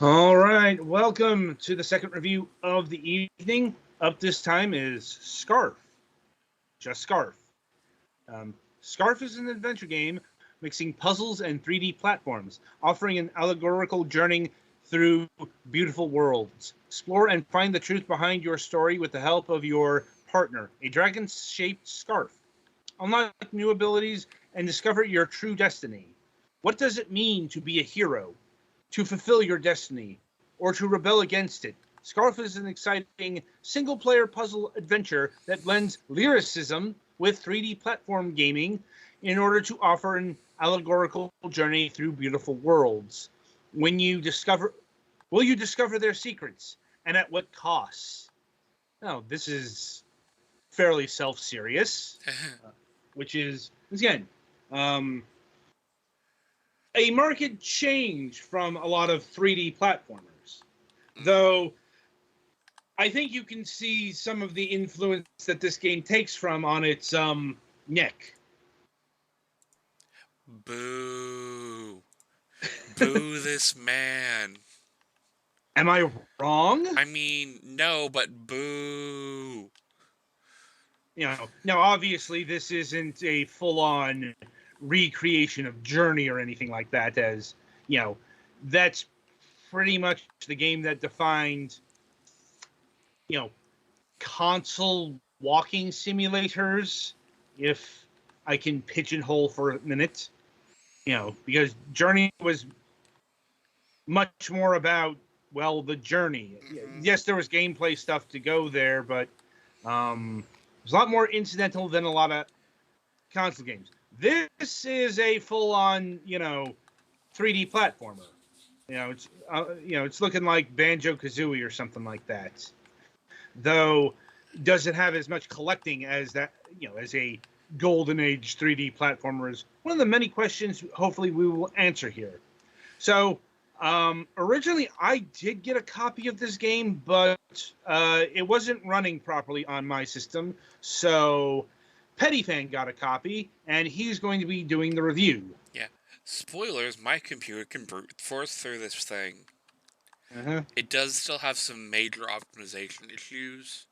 All right, welcome to the second review of the evening. Up this time is Scarf. Just Scarf. Scarf is an adventure game mixing puzzles and 3D platforms, offering an allegorical journey through beautiful worlds. Explore and find the truth behind your story with the help of your partner, a dragon-shaped scarf. Unlock new abilities and discover your true destiny. What does it mean to be a hero? To fulfill your destiny, or to rebel against it? Scarf is an exciting single-player puzzle adventure that blends lyricism with 3D platform gaming in order to offer an allegorical journey through beautiful worlds. Will you discover their secrets, and at what costs? Now, this is fairly self-serious, which is, again, a marked change from a lot of 3D platformers. Though, I think you can see some of the influence that this game takes from on its neck. Boo. Boo this man. Am I wrong? I mean, no, but boo. Now obviously this isn't a full-on recreation of Journey or anything like that, as, that's pretty much the game that defined, console walking simulators, if I can pigeonhole for a minute. Because Journey was much more about, the journey. Mm-hmm. Yes, there was gameplay stuff to go there, but it was a lot more incidental than a lot of console games. This is a full-on, 3D platformer. It's looking like Banjo-Kazooie or something like that. Though, does it have as much collecting as that, as a golden age 3D platformer is one of the many questions hopefully we will answer here. So, originally I did get a copy of this game, but it wasn't running properly on my system. So, Pettyfan got a copy, and he's going to be doing the review. Yeah. Spoilers, my computer can brute force through this thing. Uh-huh. It does still have some major optimization issues.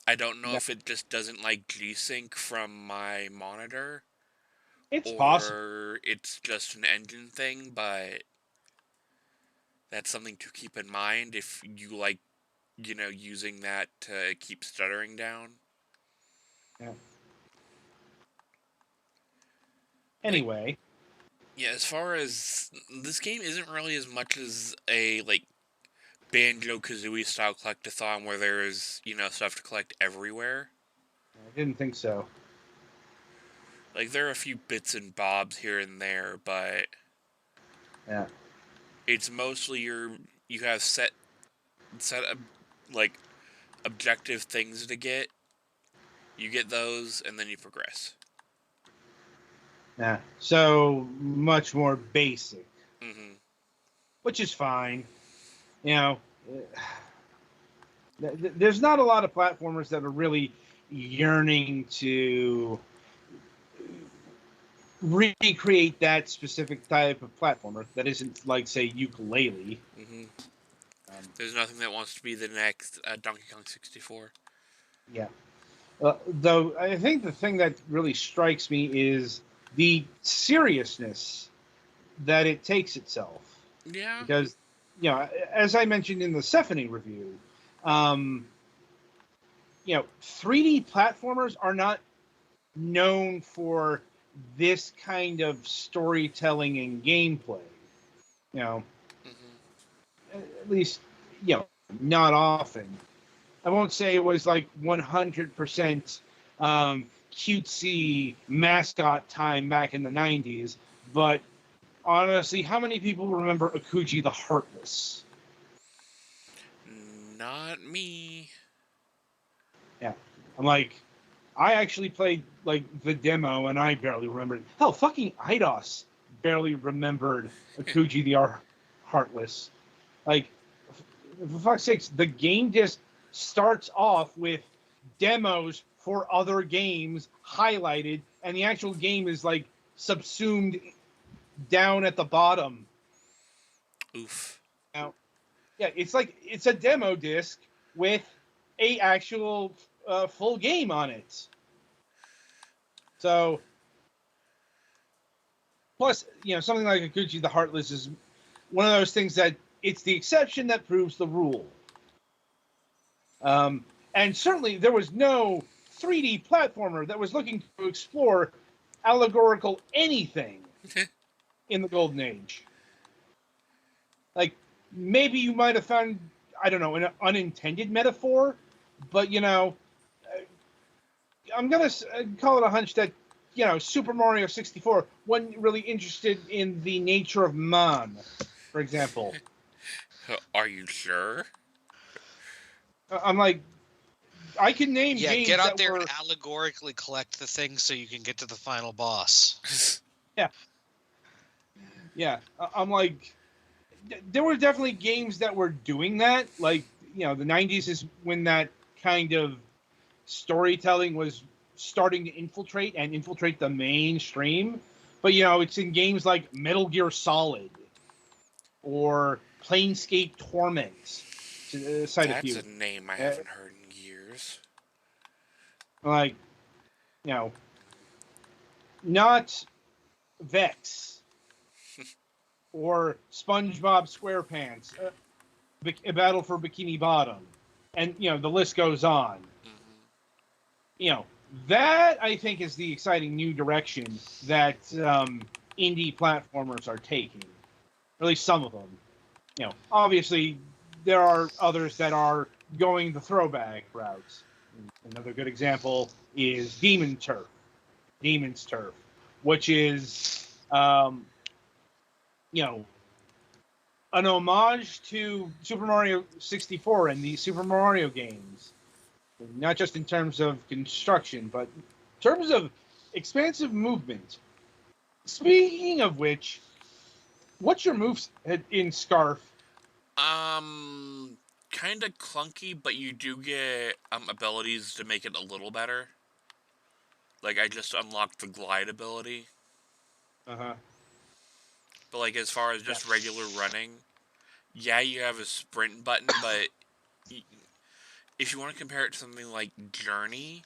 I don't know if it just doesn't like G-Sync from my monitor, It's possible. or it's just an engine thing, but that's something to keep in mind if you like, using that to keep stuttering down. Yeah. Like, Anyway. yeah, as far as this game isn't really as much as a Banjo-Kazooie style collectathon where there is, stuff to collect everywhere. I didn't think so. Like, there are a few bits and bobs here and there, but Yeah. it's mostly you have set like objective things to get. You get those, and then you progress. Yeah. So much more basic, Mm-hmm. which is fine. There's not a lot of platformers that are really yearning to recreate that specific type of platformer that isn't like, say, Ukulele. Mm-hmm. There's nothing that wants to be the next Donkey Kong 64. Yeah. Though I think the thing that really strikes me is the seriousness that it takes itself. Yeah. Because, as I mentioned in the Stephanie review, 3D platformers are not known for this kind of storytelling and gameplay. Mm-hmm. At least, not often. I won't say it was like 100% cutesy mascot time back in the 90s, but honestly, how many people remember Akuji the Heartless? Not me. Yeah. I'm like, I actually played like the demo and I barely remembered. Hell, fucking Eidos barely remembered Akuji the Heartless. Like, for fuck's sakes, the game just starts off with demos for other games highlighted, and the actual game is like subsumed down at the bottom. Oof. Now, yeah, it's a demo disc with a actual full game on it. So, plus, something like Akuchi the Heartless is one of those things that it's the exception that proves the rule. And certainly there was no 3D platformer that was looking to explore allegorical anything in the Golden Age. Like, maybe you might have found, I don't know, an unintended metaphor, but, I'm going to call it a hunch that, Super Mario 64 wasn't really interested in the nature of man, for example. Are you sure? I'm like, I can name Yeah, games get out that there were... and allegorically collect the things so you can get to the final boss. Yeah. I'm like, there were definitely games that were doing that. Like, the 90s is when that kind of storytelling was starting to infiltrate the mainstream. But, it's in games like Metal Gear Solid or Planescape Torment, to cite a That's few. a name I Uh, haven't heard in years. like, not Vex or SpongeBob SquarePants, A Battle for Bikini Bottom, and the list goes on. Mm-hmm. That I think is the exciting new direction that indie platformers are taking. At least some of them. Obviously there are others that are going the throwback routes. Another good example is Demon's Turf, which is an homage to Super Mario 64 and the Super Mario games. Not just in terms of construction, but in terms of expansive movement. Speaking of which, what's your moves in Scarf? Kind of clunky, but you do get abilities to make it a little better. Like I just unlocked the glide ability. Uh-huh. But like as far as Yeah. just regular running, yeah, you have a sprint button, but if you want to compare it to something like Journey,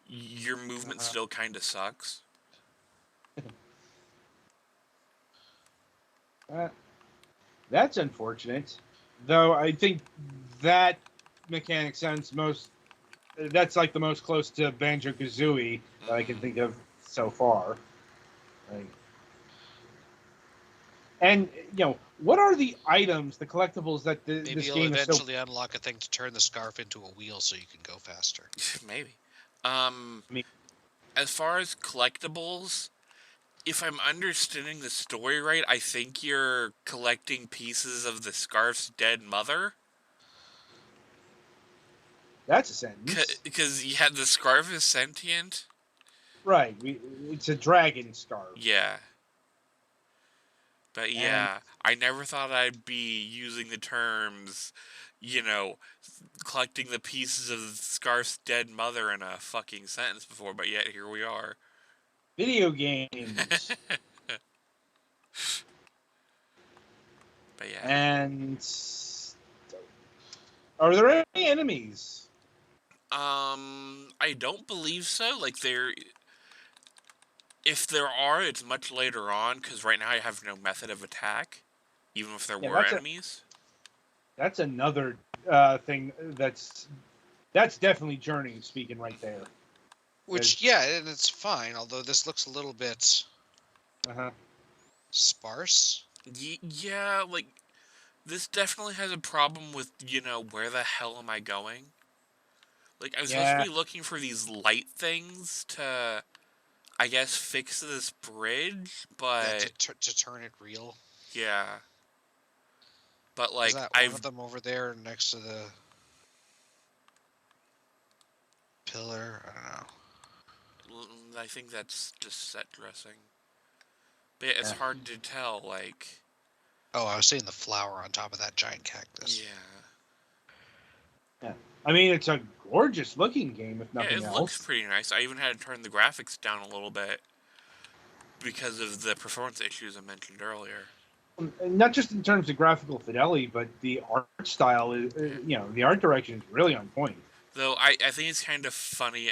your movement Uh-huh. still kind of sucks. That's unfortunate. Though I think that mechanic sounds that's like the most close to Banjo-Kazooie that I can think of so far. Like, and what are the items, the collectibles that Maybe this you'll game is so... eventually unlock a thing to turn the scarf into a wheel so you can go faster. Maybe. I mean, As far as collectibles, if I'm understanding the story right, I think you're collecting pieces of the scarf's dead mother. that's a sentence. Because yeah, the scarf is sentient. Right. It's a dragon scarf. Yeah. But And yeah, I never thought I'd be using the terms, you know, collecting the pieces of Scarf's dead mother in a fucking sentence before, but yet here we are. video games. But yeah. And are there any enemies? I don't believe so. Like, if there are, it's much later on, because right now I have no method of attack, even if there Yeah, were enemies. that's another thing that's definitely Journey speaking right there. Which, yeah, and it's fine, although this looks a little bit Uh-huh. sparse. Yeah, like, this definitely has a problem with, where the hell am I going? Like, I was supposed to Yeah. be looking for these light things to, I guess, fix this bridge, but... Yeah, to turn it real. Yeah. But, Is like, that one of them over there next to the pillar? I don't know. I think that's just set dressing. But yeah, it's hard to tell, like... Oh, I was seeing the flower on top of that giant cactus. Yeah. I mean, it's a gorgeous looking game, if nothing Yeah, it else. looks pretty nice. I even had to turn the graphics down a little bit because of the performance issues I mentioned earlier. not just in terms of graphical fidelity, but the art style is, the art direction is really on point. Though I think it's kind of funny.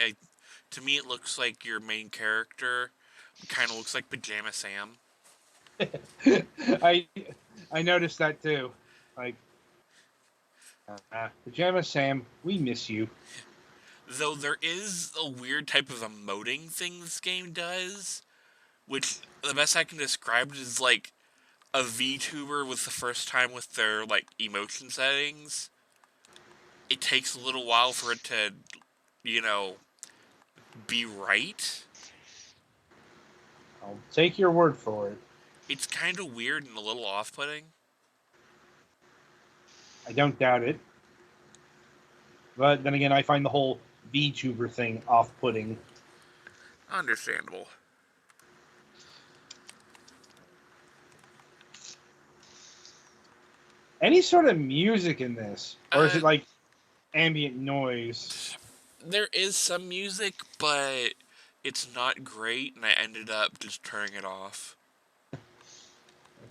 To me, it looks like your main character kind of looks like Pajama Sam. I noticed that too. Like, Pajama Sam, we miss you. Though there is a weird type of emoting thing this game does, which the best I can describe it is like a VTuber with the first time with their like emotion settings. It takes a little while for it to, be right. I'll take your word for it. It's kind of weird and a little off-putting. I don't doubt it. But then again, I find the whole VTuber thing off-putting. Understandable. Any sort of music in this? Or is it like ambient noise? There is some music, but it's not great, and I ended up just turning it off.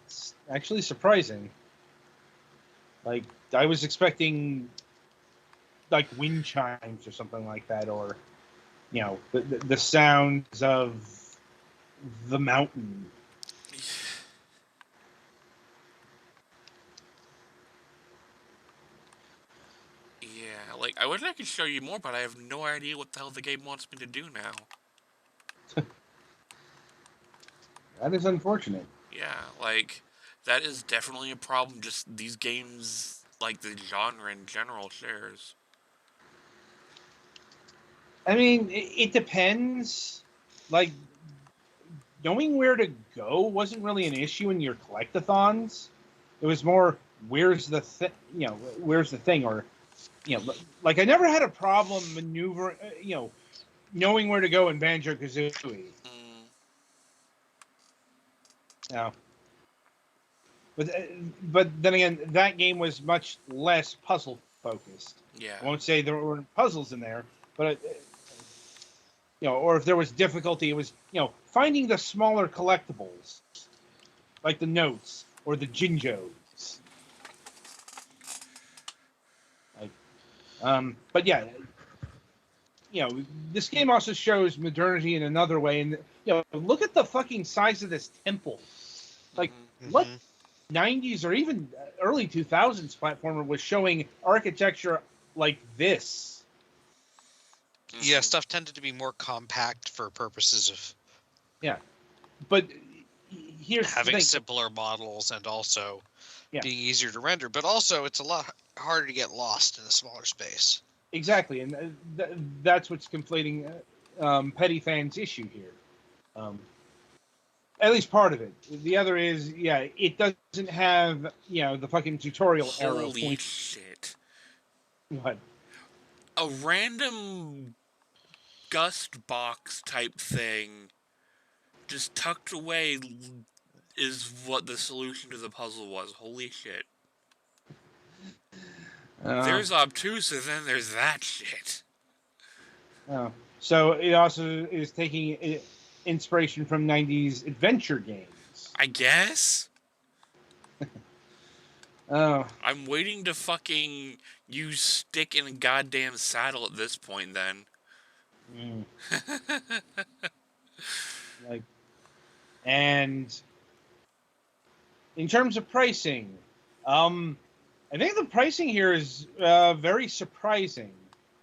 It's actually surprising. Like, I was expecting like wind chimes or something like that, or the sounds of the mountain. Yeah, like I wish I could show you more, but I have no idea what the hell the game wants me to do now. That is unfortunate. Yeah, like that is definitely a problem. Just these games, like the genre in general, shares. I mean, it depends. Like, knowing where to go wasn't really an issue in your collectathons. It was more, where's the where's the thing, or like I never had a problem maneuvering, knowing where to go in Banjo-Kazooie. Yeah. But then again, that game was much less puzzle focused. Yeah. I won't say there weren't puzzles in there, but or if there was difficulty, it was finding the smaller collectibles, like the notes or the Jinjos. Like, but yeah, this game also shows modernity in another way, and look at the fucking size of this temple. Like, what 90s or even early 2000s platformer was showing architecture like this? Yeah, stuff tended to be more compact for purposes of but here's having simpler models and also being easier to render, but also it's a lot harder to get lost in a smaller space. Exactly, and that's what's conflating Petty Fan's issue here. At least part of it. The other is, it doesn't have, the fucking tutorial arrow. Holy shit. What? A random gust box type thing just tucked away is what the solution to the puzzle was. Holy shit. There's obtuse, and then there's that shit. So it also is taking inspiration from 90s adventure games. I guess? I'm waiting to fucking use stick in a goddamn saddle at this point, then. And in terms of pricing, I think the pricing here is very surprising.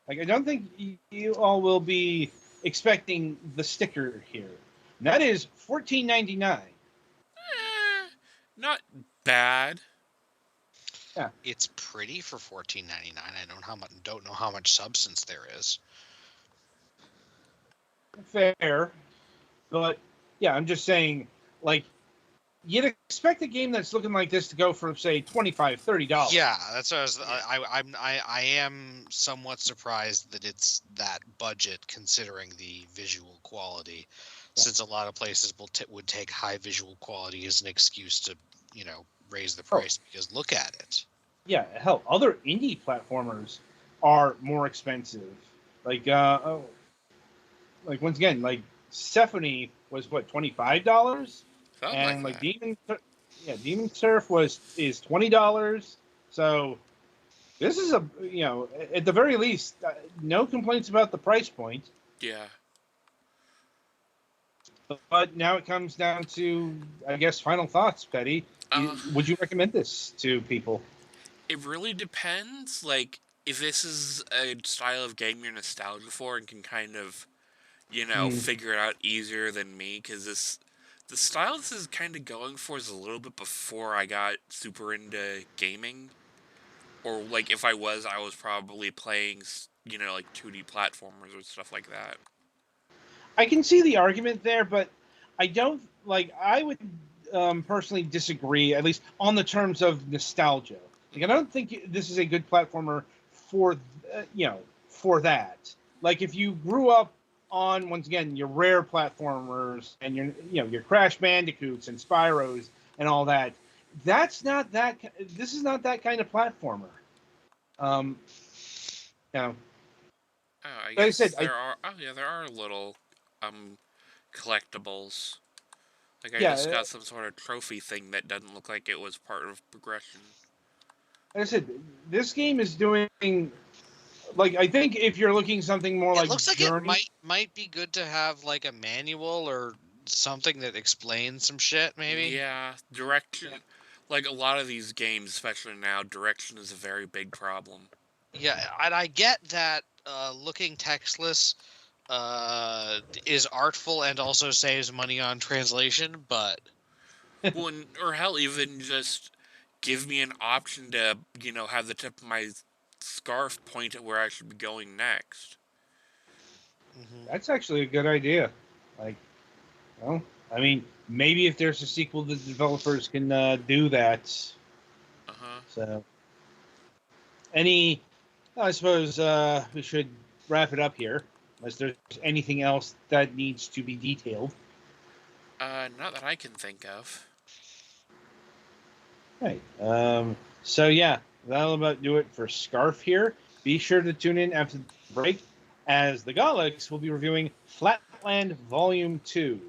Like, I don't think you all will be expecting the sticker here. And that is $14.99. Not bad. Yeah, it's pretty for $14.99. I don't know how much substance there is. Fair, but yeah, I'm just saying, like, you'd expect a game that's looking like this to go for, say, $25, $30. Yeah, that's what I am somewhat surprised that it's that budget considering the visual quality, since a lot of places would take high visual quality as an excuse to, raise the price because look at it. Yeah, hell, other indie platformers are more expensive. Like once again, like Stephanie was what, $25, Something and like that. Yeah, Demon Surf is $20. So this is at the very least, no complaints about the price point. Yeah. But now it comes down to, I guess, final thoughts, Petty. Uh, Would you recommend this to people? it really depends. Like, if this is a style of game you're nostalgic for and can kind of, figure it out easier than me, because the style this is kind of going for is a little bit before I got super into gaming. Or, like, if I was probably playing, like 2D platformers or stuff like that. I can see the argument there, but I don't like. I would personally disagree, at least on the terms of nostalgia. Like, I don't think this is a good platformer for for that. Like, if you grew up on, once again, your rare platformers and your Crash Bandicoots and Spyros and all that, that's not that. This is not that kind of platformer. Um, you know, Oh, I like I guess said, there are little, um, collectibles. Like, I just yeah, got some sort of trophy thing that doesn't look like it was part of progression. like I said, this game is doing, like, I think if you're looking something more It like looks like it Journey, might be good to have like a manual or something that explains some shit, maybe. Yeah, direction. Like, a lot of these games, especially now, direction is a very big problem. Yeah, and I get that looking textless is artful and also saves money on translation, but Well, or hell, even just give me an option to, have the tip of my scarf point at where I should be going next. that's actually a good idea. Like, well, I mean, maybe if there's a sequel, the developers can do that. Uh huh. So, I suppose we should wrap it up here, unless there's anything else that needs to be detailed. Not that I can think of. Right. So yeah, that'll about do it for Scarf here. Be sure to tune in after the break, as the Galax will be reviewing Flatland Volume 2.